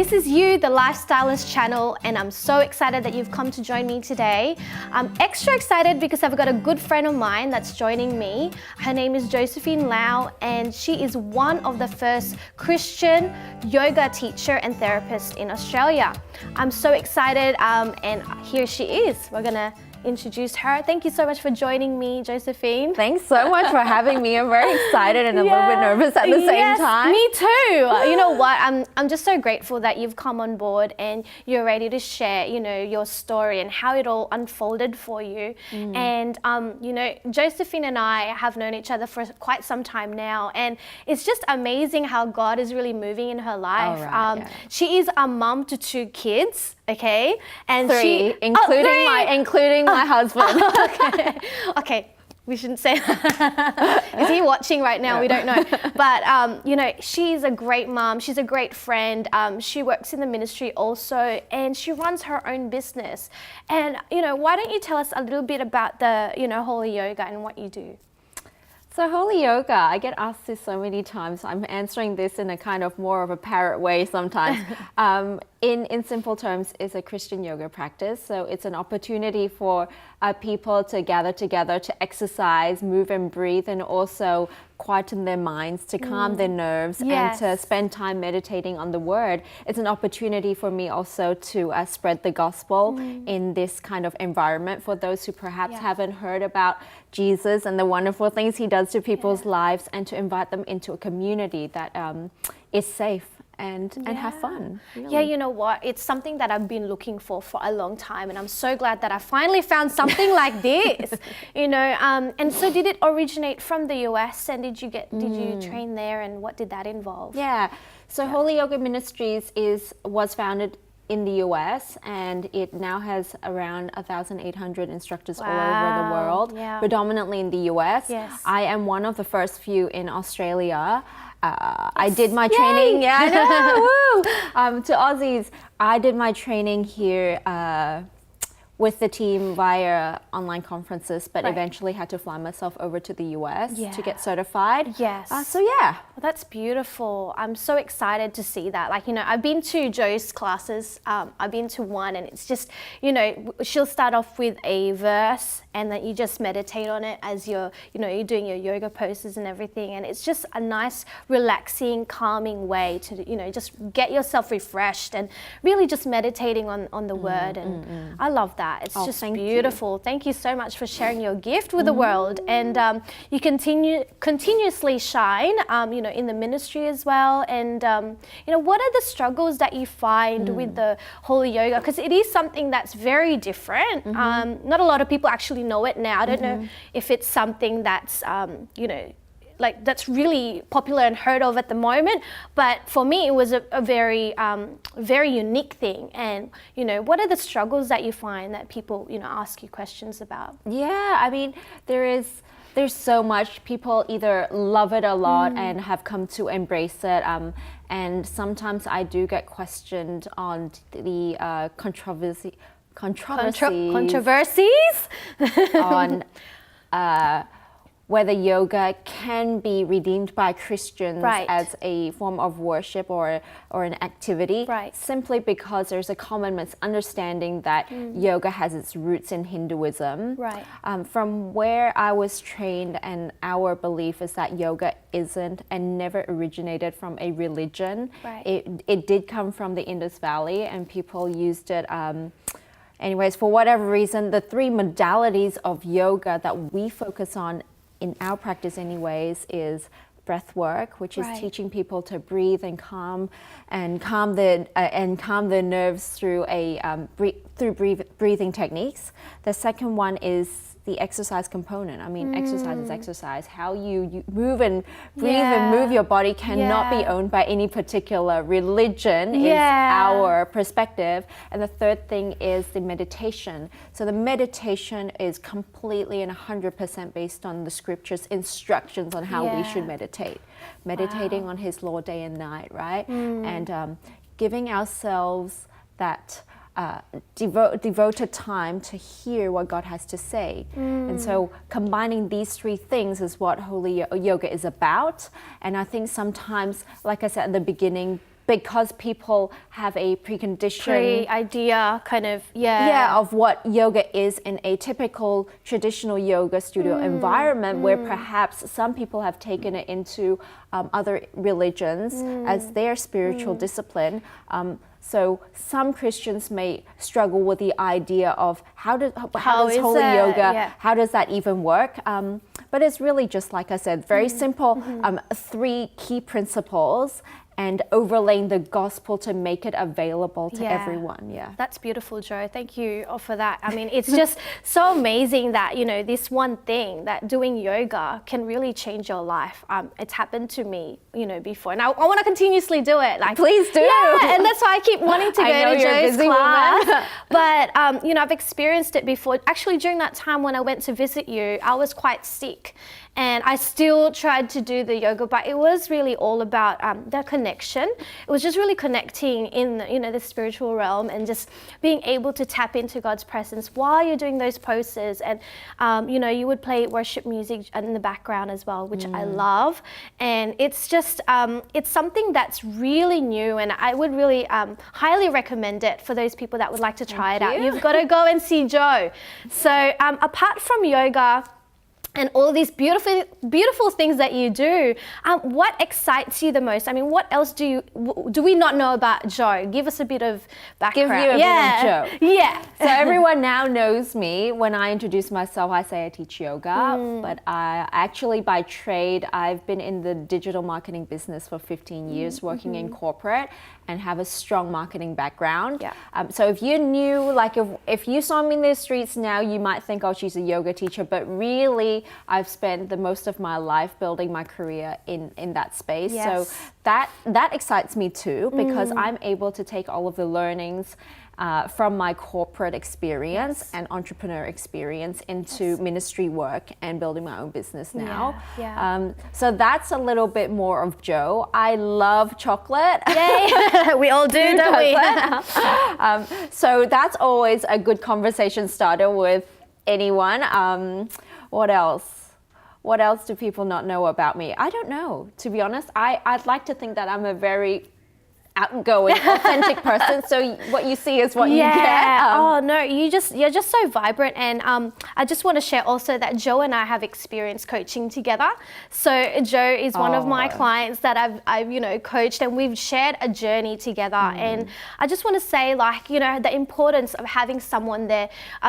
This is You, the Lifestylist channel, and I'm so excited that you've come to join me today. I'm extra excited because I've got a good friend of mine that's joining me. Her name is Josephine Lau, and she is one of the first Christian yoga teacher and therapist in Australia. I'm so excited, and here she is. We're gonna introduce her. Thank you so much for joining me, Josephine. Thanks so much for having me. I'm very excited and a little bit nervous at the same time. Me too. You know what? I'm just so grateful that you've come on board and you're ready to share, your story and how it all unfolded for you. And Josephine and I have known each other for quite some time now, and it's just amazing how God is really moving in her life. She is a mum to 2 kids. Okay, and three, including my husband. Okay, we shouldn't say that. Is he watching right now? We don't know. But she's a great mom. She's a great friend. She works in the ministry also, and she runs her own business. And why don't you tell us a little bit about the Holy Yoga and what you do? So Holy Yoga, I get asked this so many times. I'm answering this in a kind of more of a parrot way sometimes. In simple terms, it's a Christian yoga practice. So it's an opportunity for people to gather together to exercise, move and breathe, and also quieten their minds, to calm their nerves, and to spend time meditating on the Word. It's an opportunity for me also to spread the gospel in this kind of environment for those who perhaps haven't heard about Jesus and the wonderful things He does to people's lives, and to invite them into a community that is safe and have fun. Really. Yeah, you know what? It's something that I've been looking for a long time, and I'm so glad that I finally found something like this. And so did it originate from the US, and did you train there, and what did that involve? Yeah. So Holy Yoga Ministries was founded in the US, and it now has around 1,800 instructors all over the world, predominantly in the US. Yes. I am one of the first few in Australia. I did my training, I know, to Aussies. I did my training here with the team via online conferences, but eventually had to fly myself over to the US to get certified. Yes. Well, that's beautiful. I'm so excited to see that. I've been to Jo's classes. I've been to one, and it's just, she'll start off with a verse, and then you just meditate on it as you're doing your yoga poses and everything. And it's just a nice, relaxing, calming way to, just get yourself refreshed and really just meditating on the Word. And I love that. It's just beautiful. Thank you so much for sharing your gift with the world. And you continuously shine, in the ministry as well. And, what are the struggles that you find with the Holy Yoga? Because it is something that's very different. Not a lot of people actually know it now. I don't know if it's something that's, that's really popular and heard of at the moment. But for me, it was a very, very unique thing. And, what are the struggles that you find that people, ask you questions about? Yeah, I mean, there's so much. People either love it a lot and have come to embrace it. And sometimes I do get questioned on the controversies on whether yoga can be redeemed by Christians as a form of worship or an activity, simply because there's a common misunderstanding that yoga has its roots in Hinduism. From where I was trained, and our belief is that yoga isn't and never originated from a religion. It did come from the Indus Valley, and people used it. Anyways, for whatever reason, the 3 modalities of yoga that we focus on in our practice anyways is breath work, which is teaching people to breathe and calm their nerves through breathing techniques. The second one is the exercise component. I mean, exercise is exercise. How you move and breathe and move your body cannot be owned by any particular religion, is our perspective. And the third thing is the meditation. So the meditation is completely and 100% based on the scriptures instructions on how we should meditate. Meditating on His law day and night, right? And giving ourselves that devoted time to hear what God has to say. And so combining these 3 things is what Holy Yoga is about. And I think sometimes, like I said at the beginning, because people have a precondition idea kind of of what yoga is in a typical traditional yoga studio environment, where perhaps some people have taken it into other religions as their spiritual discipline. So some Christians may struggle with the idea of how does holy yoga, how does that even work? But it's really just, like I said, very simple, 3 key principles, and overlaying the gospel to make it available to everyone. Yeah, that's beautiful, Jo. Thank you for that. I mean, it's just so amazing that, you know, this one thing, that doing yoga can really change your life. It's happened to me, you know, before, and I want to continuously do it. Like, please do. Yeah, and that's why I keep wanting to go to Jo's class. But you know, I've experienced it before. Actually, during that time when I went to visit you, I was quite sick. And I still tried to do the yoga, but it was really all about the connection. It was just really connecting in, you know, the spiritual realm, and just being able to tap into God's presence while you're doing those poses. And, you know, you would play worship music in the background as well, which I love. And it's just, it's something that's really new, and I would really highly recommend it for those people that would like to try it out. You've got to go and see Jo. So apart from yoga, and all these beautiful things that you do, what excites you the most? I mean, what else do we not know about Jo? Give us a bit of background. Give you a bit of Jo. Yeah. So everyone now knows me. When I introduce myself, I say I teach yoga, but I actually, by trade, I've been in the digital marketing business for 15 years, working in corporate, and have a strong marketing background. Yeah. So if you knew, like if you saw me in the streets now, you might think, oh, she's a yoga teacher, but really, I've spent the most of my life building my career in that space. Yes. So that excites me too, because I'm able to take all of the learnings from my corporate experience and entrepreneur experience into ministry work and building my own business now. So that's a little bit more of Jo. I love chocolate. Yay! We all do, don't we? So that's always a good conversation starter with anyone. What else? What else do people not know about me? I don't know, to be honest. I'd like to think that I'm a very outgoing, authentic person. So what you see is what you get. Oh no, you're just so vibrant. And I just want to share also that Jo and I have experienced coaching together. So Jo is one of my clients that I've you know, coached, and we've shared a journey together. And I just want to say, like, you know, the importance of having someone there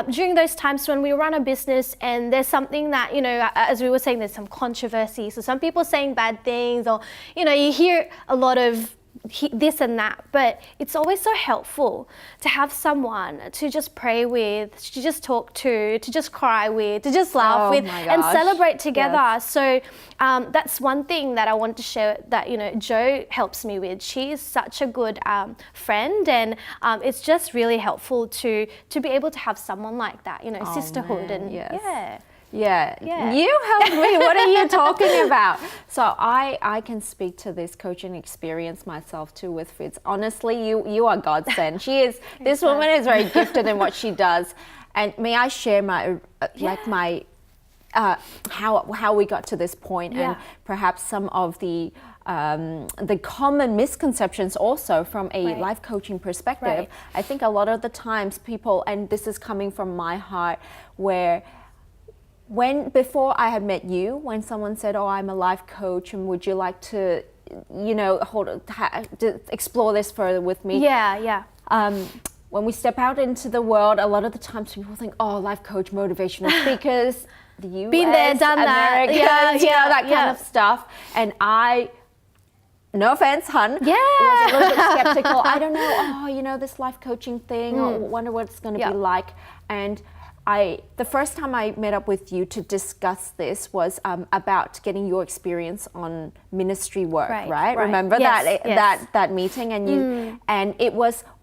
during those times when we run a business and there's something that, you know, as we were saying, there's some controversy. So some people saying bad things, or, you know, you hear a lot of this and that, but it's always so helpful to have someone to just pray with, to just talk to just cry with, to just laugh with, and celebrate together. So that's one thing that I want to share, that, you know, Jo helps me with. She is such a good friend, and it's just really helpful to be able to have someone like that, you know, sisterhood. Man, and Yeah, you helped me. What are you talking about? So I can speak to this coaching experience myself too with Fids. Honestly, you are God sent. She is. This woman is very gifted in what she does. And may I share my how we got to this point, and perhaps some of the common misconceptions also from a life coaching perspective. I think a lot of the times people, and this is coming from my heart, where before I had met you, when someone said, oh, I'm a life coach, and would you like to, you know, explore this further with me? When we step out into the world, a lot of the times people think, oh, life coach, motivational speakers, the US, been there, done Americans, you know, that kind of stuff. And I, no offense, hun, was a little bit skeptical. I don't know, oh, you know, this life coaching thing, I wonder what it's going to be like. And the first time I met up with you to discuss this was about getting your experience on ministry work, right? Remember that meeting, and and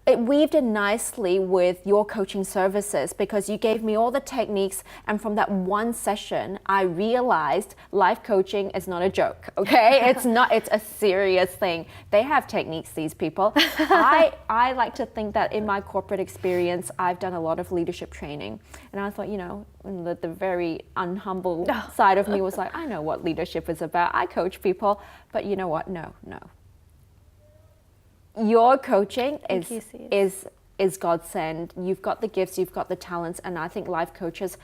it weaved in nicely with your coaching services, because you gave me all the techniques, and from that one session I realized life coaching is not a joke, okay? It's a serious thing. They have techniques, these people. I like to think that in my corporate experience I've done a lot of leadership training, and I thought, you know, the very unhumble side of me was like, I know what leadership is about, I coach people, but you know what, no. your coaching Thank you, sis. is God sent. You've got the gifts, you've got the talents, and I think life coaches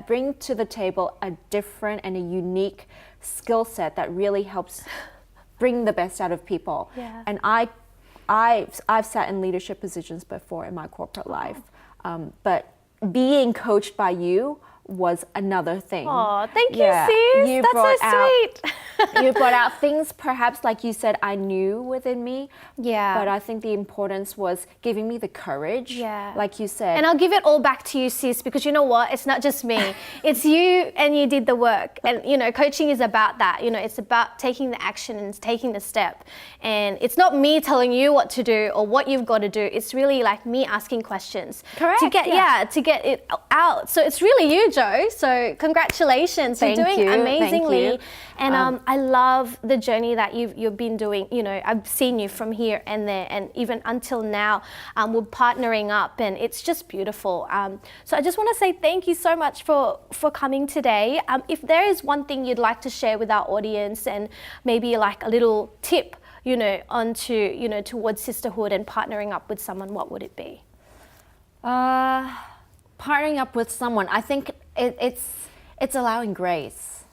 bring to the table a different and a unique skill set that really helps bring the best out of people. Yeah. And I've sat in leadership positions before in my corporate life, but being coached by you was another thing. Oh, thank you, sis. That's so sweet. You brought out things, perhaps, like you said, I knew within me. Yeah. But I think the importance was giving me the courage. Yeah. Like you said. And I'll give it all back to you, sis, because you know what? It's not just me. It's you, and you did the work. And, you know, coaching is about that. You know, it's about taking the action and taking the step. And it's not me telling you what to do or what you've got to do. It's really like me asking questions. Correct. To get it out. So it's really you, Jo. So congratulations. Thank You're doing you. amazingly. Thank you. And I love the journey that you've been doing. You know, I've seen you from here and there, and even until now, we're partnering up, and it's just beautiful. So I just want to say thank you so much for coming today. If there is one thing you'd like to share with our audience, and maybe like a little tip, you know, towards sisterhood and partnering up with someone, what would it be? Partnering up with someone, I think it's allowing grace.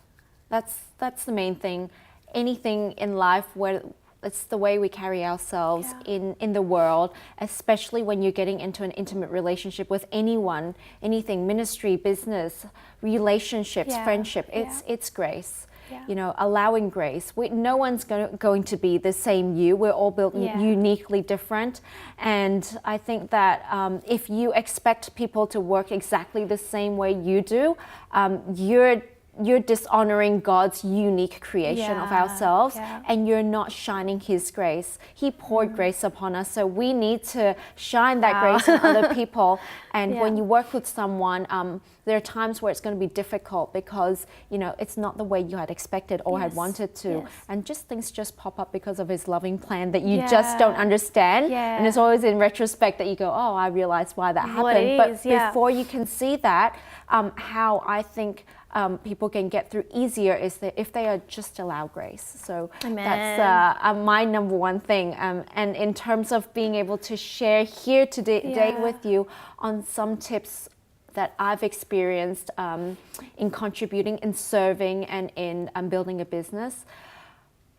That's the main thing. Anything in life where it's the way we carry ourselves in the world, especially when you're getting into an intimate relationship with anyone, anything, ministry, business, relationships, friendship. It's grace. Yeah. You know, allowing grace. No one's going to be the same you. We're all built uniquely different. And I think that if you expect people to work exactly the same way you do, you're dishonoring God's unique creation of ourselves, and you're not shining His grace. He poured grace upon us, so we need to shine that grace on other people. And when you work with someone, there are times where it's going to be difficult because, you know, it's not the way you had expected or had wanted to. And things just pop up because of His loving plan that you just don't understand. And it's always in retrospect that you go, oh, I realized why that happened. But before you can see that, how I think people can get through easier is that if they are just allow grace. So that's my number one thing. And in terms of being able to share here today with you on some tips that I've experienced in contributing, in serving, and in building a business,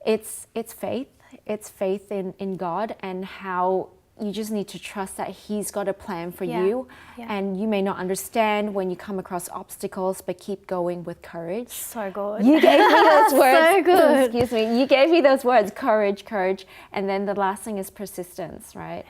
it's faith. It's faith in God, and how you just need to trust that He's got a plan for you. And you may not understand when you come across obstacles, but keep going with courage. So good. You gave me those words. So good. Excuse me. You gave me those words, courage. And then the last thing is persistence, right?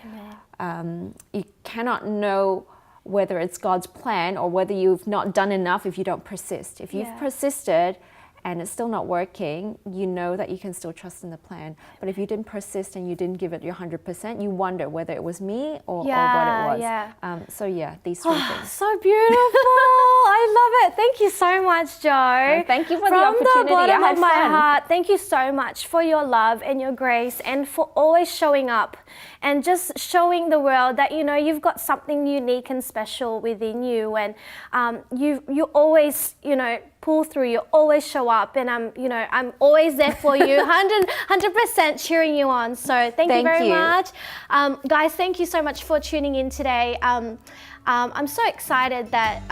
You cannot know whether it's God's plan or whether you've not done enough if you don't persist. If you've persisted and it's still not working, you know that you can still trust in the plan. But if you didn't persist and you didn't give it your 100%, you wonder whether it was me or what it was. So these three things. So beautiful. I love it. Thank you so much, Jo. Thank you for the opportunity. From the bottom of my fun. heart, thank you so much for your love and your grace, and for always showing up and just showing the world that, you know, you've got something unique and special within you, and you always, you know, pull through. You always show up, and I'm always there for you, 100% cheering you on. So thank you very much, guys. Thank you so much for tuning in today. I'm so excited that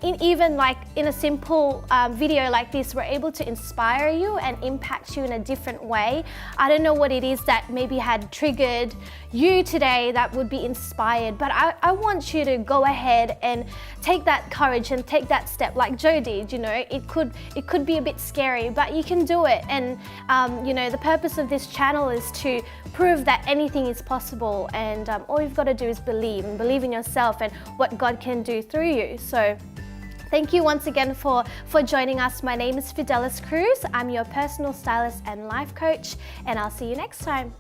in a simple video like this, we're able to inspire you and impact you in a different way. I don't know what it is that maybe had triggered you today that would be inspired, but I want you to go ahead and take that courage and take that step like Jo did. You know, it could be a bit scary, but you can do it. And you know, the purpose of this channel is to prove that anything is possible, and all you've got to do is believe in yourself and what God can do through you. So thank you once again for joining us. My name is Fideliz Cruz. I'm your personal stylist and life coach, and I'll see you next time.